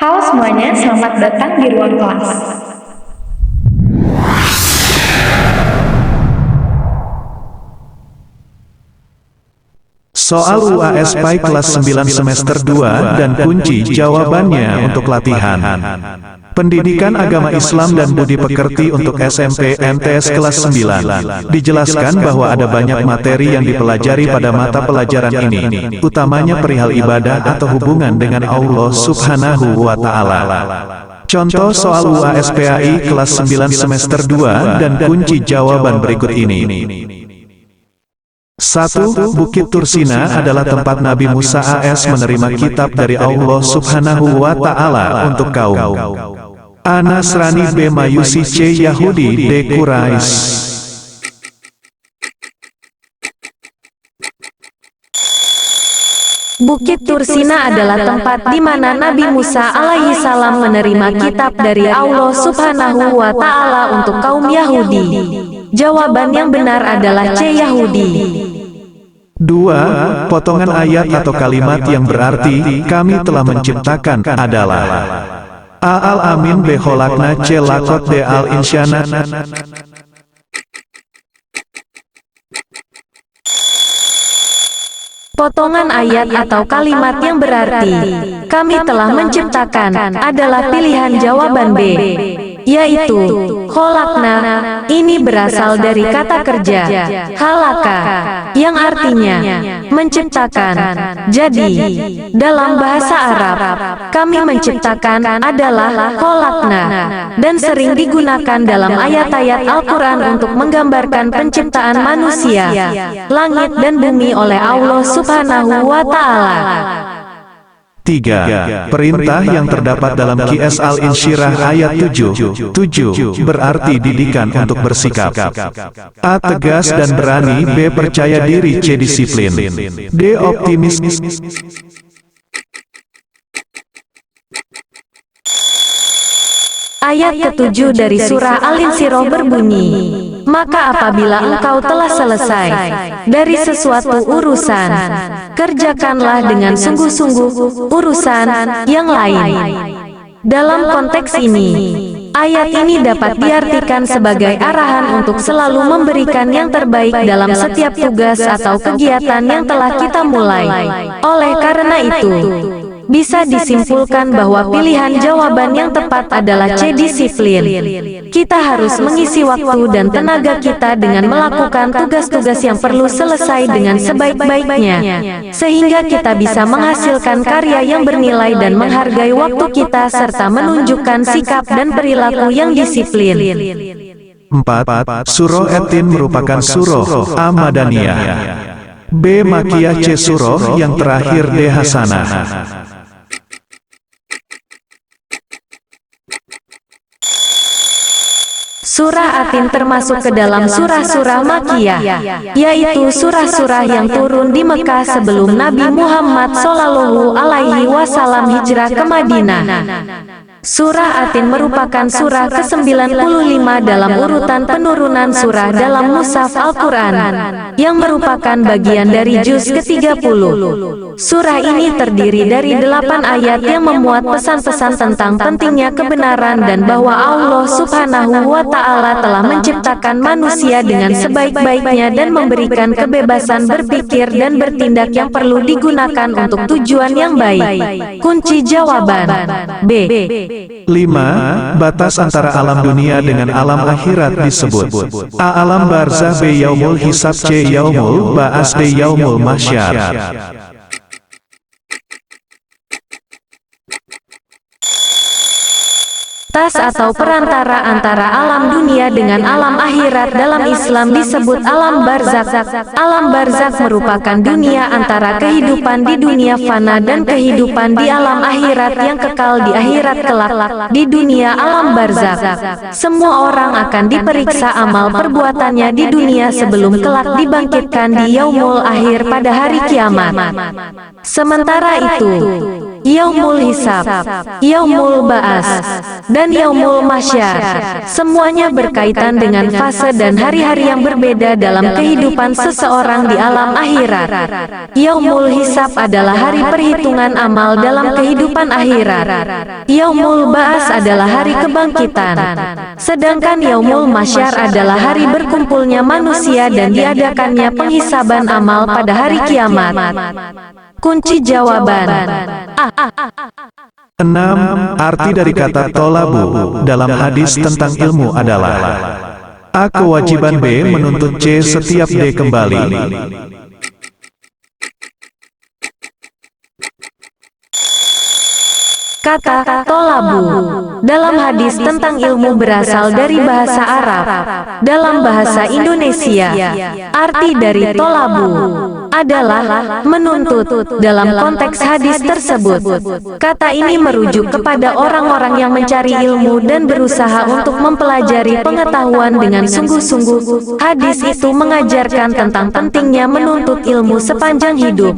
Halo semuanya, selamat datang di ruang kelas. Soal UAS PAI kelas 9 semester 2 dan kunci jawabannya untuk latihan. Pendidikan Agama Islam dan Budi Pekerti untuk SMP MTS kelas 9. Dijelaskan bahwa ada banyak materi yang dipelajari pada mata pelajaran ini, utamanya perihal ibadah atau hubungan dengan Allah Subhanahu wa Ta'ala. Contoh soal UAS PAI kelas 9 semester 2 dan kunci jawaban berikut ini. 1. Bukit Tursina adalah tempat Nabi Musa AS menerima kitab dari Allah Subhanahu wa Ta'ala untuk kaum A. Nasrani, B. Majusi, C. Yahudi, D. Quraisy. Bukit Tursina adalah tempat di mana Nabi Musa alaihi salam menerima kitab dari Allah Subhanahu wa Ta'ala untuk kaum Yahudi. Jawaban yang benar adalah C. Yahudi. 2. Potongan ayat atau kalimat yang berarti kami telah menciptakan adalah A. Al-Amin, B. Kholakna, C. Lakot, D. Al-Insyana. Potongan ayat atau kalimat yang berarti kami telah menciptakan adalah pilihan jawaban B, yaitu kholakna. Ini berasal dari kata kerja halaka yang artinya menciptakan. Jadi, dalam bahasa Arab, kami menciptakan adalah kholakna dan sering digunakan dalam ayat-ayat Al-Quran untuk menggambarkan penciptaan manusia, langit dan bumi oleh Allah Subhanahu wa Ta'ala. 3. Perintah yang terdapat dalam Qiyas Al-Insyirah ayat 7 berarti didikan untuk bersikap. A. Tegas dan berani, B. Percaya diri, C. Disiplin, D. Optimis. Ayat ke-7 dari surah Al-Insyirah berbunyi, maka apabila engkau telah selesai dari sesuatu urusan, kerjakanlah dengan sungguh-sungguh urusan yang lain. Dalam konteks ini, ayat ini dapat diartikan sebagai arahan untuk selalu memberikan yang terbaik dalam setiap tugas atau kegiatan yang telah kita mulai. Oleh karena itu, bisa disimpulkan bahwa pilihan jawaban yang tepat adalah C. Disiplin. Kita harus mengisi waktu dan tenaga kita dengan melakukan tugas-tugas yang perlu selesai dengan sebaik-baiknya, sehingga kita bisa menghasilkan karya yang bernilai dan menghargai waktu kita serta menunjukkan sikap dan perilaku yang disiplin. 4. Surah At-Tin merupakan surah A. Madaniyah, B. Makkiyah, C. surah yang terakhir, D. Hasanah. Surah At-Tin termasuk ke dalam surah-surah Makkiyah, yaitu surah-surah yang turun di Mekah sebelum Nabi Muhammad SAW hijrah ke Madinah. Surah At-Tin merupakan surah ke-95 dalam urutan penurunan surah dalam Mushaf Al-Quran, yang merupakan bagian dari juz ke-30. Surah ini terdiri dari 8 ayat yang memuat pesan-pesan tentang pentingnya kebenaran dan bahwa Allah Subhanahu wa Ta'ala telah menciptakan manusia dengan sebaik-baiknya dan memberikan kebebasan berpikir dan bertindak yang perlu digunakan untuk tujuan yang baik. Kunci jawaban B. 5. Batas antara alam dunia dengan alam akhirat disebut A. Alam barzah, B. Yaumul hisab, C. Yaumul ba'as, D. Yaumul mahsyar. Tas atau perantara antara alam dunia dengan alam akhirat dalam Islam disebut alam barzakh. Alam barzakh merupakan dunia antara kehidupan di dunia fana dan kehidupan di alam akhirat yang kekal di akhirat kelak. Di dunia alam barzakh, semua orang akan diperiksa amal perbuatannya di dunia sebelum kelak dibangkitkan di yaumul akhir pada hari kiamat. Sementara itu, yaumul hisab, yaumul ba'as, dan yaumul mahsyar. Semuanya berkaitan dengan fase dan hari-hari yang berbeda dalam kehidupan seseorang di alam akhirat. Yaumul hisab adalah hari perhitungan amal dalam kehidupan akhirat. Yaumul ba'as adalah hari kebangkitan. Sedangkan yaumul mahsyar adalah hari berkumpulnya manusia dan diadakannya penghisaban amal pada hari kiamat. Kunci jawaban A. 6. Arti dari kata tolabu dalam hadis tentang ilmu adalah: A. Kewajiban, B. Menuntut, C. Setiap D kembali. Kata tolabu dalam hadis tentang ilmu berasal dari bahasa Arab. Dalam bahasa Indonesia, arti dari tolabu adalah menuntut. Dalam konteks hadis tersebut, kata ini merujuk kepada orang-orang yang mencari ilmu dan berusaha untuk mempelajari pengetahuan dengan sungguh-sungguh. Hadis itu mengajarkan tentang pentingnya menuntut ilmu sepanjang hidup,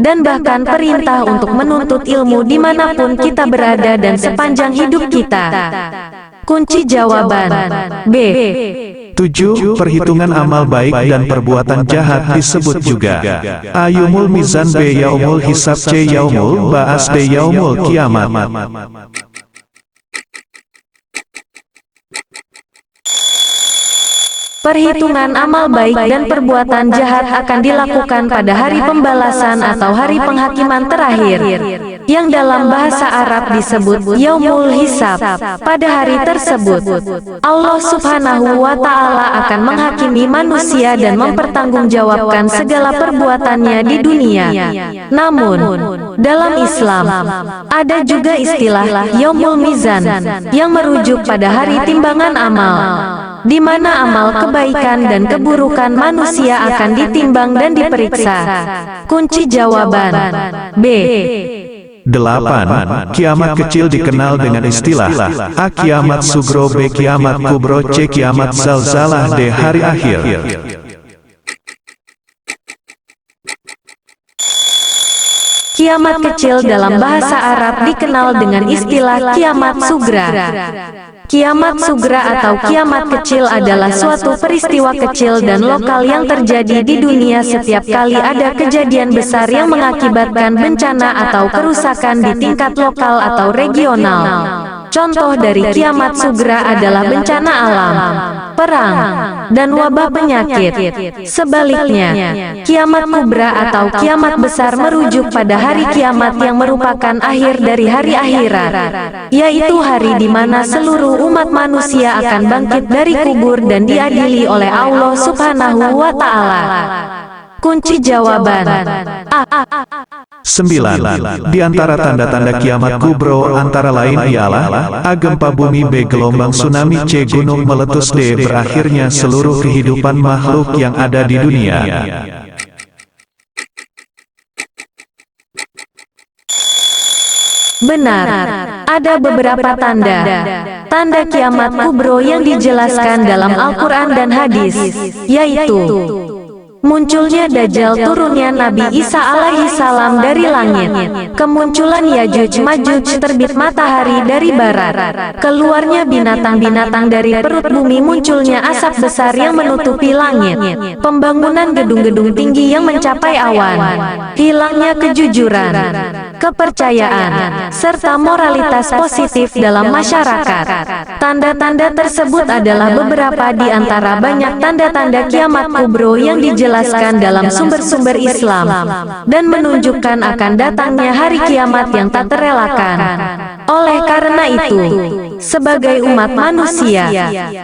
dan bahkan perintah untuk menuntut ilmu dimanapun kita berada dan sepanjang hidup kita. Kunci jawaban B. 7. Perhitungan amal baik dan perbuatan jahat disebut juga: A. Yaumul mizan, B. Yaumul hisab, C. Yaumul ba'as, D. Yaumul kiamat. Perhitungan amal baik dan perbuatan jahat akan dilakukan pada hari pembalasan atau hari penghakiman terakhir, yang dalam bahasa Arab disebut yaumul hisab. Pada hari tersebut, Allah Subhanahu wa Ta'ala akan menghakimi manusia dan mempertanggungjawabkan segala perbuatannya di dunia. Namun, dalam Islam, ada juga istilah yaumul mizan yang merujuk pada hari timbangan amal, di mana amal kebaikan dan keburukan manusia akan ditimbang dan diperiksa. Kunci jawaban B. 8. Kiamat kecil dikenal dengan istilah: A. Kiamat sugro, B. Kiamat kubro, C. Kiamat zalzalah, D. Hari akhir. Kiamat kecil dalam bahasa Arab dikenal dengan istilah kiamat sugra. Kiamat sugra atau kiamat kecil adalah suatu peristiwa kecil dan lokal yang terjadi di dunia setiap kali ada kejadian besar yang mengakibatkan bencana atau kerusakan di tingkat lokal atau regional. Contoh dari kiamat sugra adalah bencana alam, perang, dan wabah penyakit. Sebaliknya, kiamat kubra atau kiamat besar merujuk pada hari kiamat yang merupakan akhir dari hari akhirat, yaitu hari di mana seluruh umat manusia akan bangkit dari kubur dan diadili oleh Allah Subhanahu wa Ta'ala. Kunci jawaban A. 9. Di antara tanda-tanda kiamat kubro antara lain ialah: A. Gempa bumi, B. Gelombang tsunami, C. Gunung meletus, D. Berakhirnya seluruh kehidupan makhluk yang ada di dunia. Benar, ada beberapa tanda kiamat kubro yang dijelaskan dalam Al-Quran dan hadis, yaitu munculnya Dajjal, turunnya Nabi Isa alaihi salam dari langit, kemunculan Yajuj Majuj, terbit matahari dari barat, keluarnya binatang-binatang dari perut bumi, munculnya asap besar yang menutupi langit, pembangunan gedung-gedung tinggi yang mencapai awan, hilangnya kejujuran, kepercayaan, serta moralitas positif dalam masyarakat. Tanda-tanda tersebut adalah beberapa di antara banyak tanda-tanda kiamat kubro yang dijelaskan dalam sumber-sumber Islam, dan menunjukkan akan datangnya hari kiamat yang tak terelakkan. Oleh karena itu, sebagai umat manusia,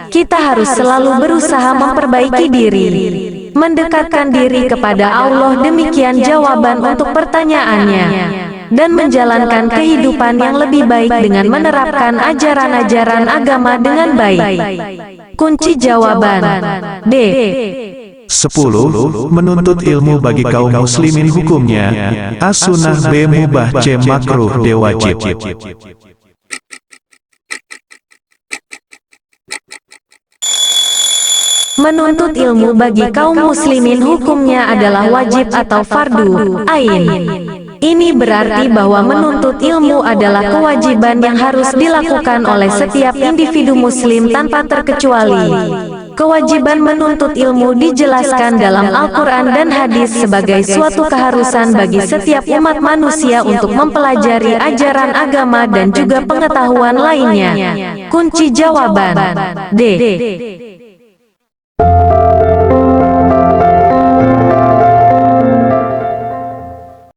kita harus selalu berusaha memperbaiki diri, mendekatkan diri kepada Allah. Demikian jawaban untuk pertanyaannya, dan menjalankan kehidupan yang lebih baik dengan menerapkan ajaran-ajaran agama dengan baik. Kunci jawaban D. 10. Menuntut ilmu bagi kaum muslimin hukumnya: A. Sunnah, B. Mubah, C. Makruh, D. Wajib. Menuntut ilmu bagi kaum muslimin hukumnya adalah wajib atau fardu ain. Ini berarti bahwa menuntut ilmu adalah kewajiban yang harus dilakukan oleh setiap individu muslim tanpa terkecuali. Kewajiban menuntut ilmu dijelaskan dalam Al-Quran dan hadis sebagai suatu keharusan bagi setiap umat manusia untuk mempelajari ajaran agama dan juga pengetahuan lainnya. Kunci jawaban D.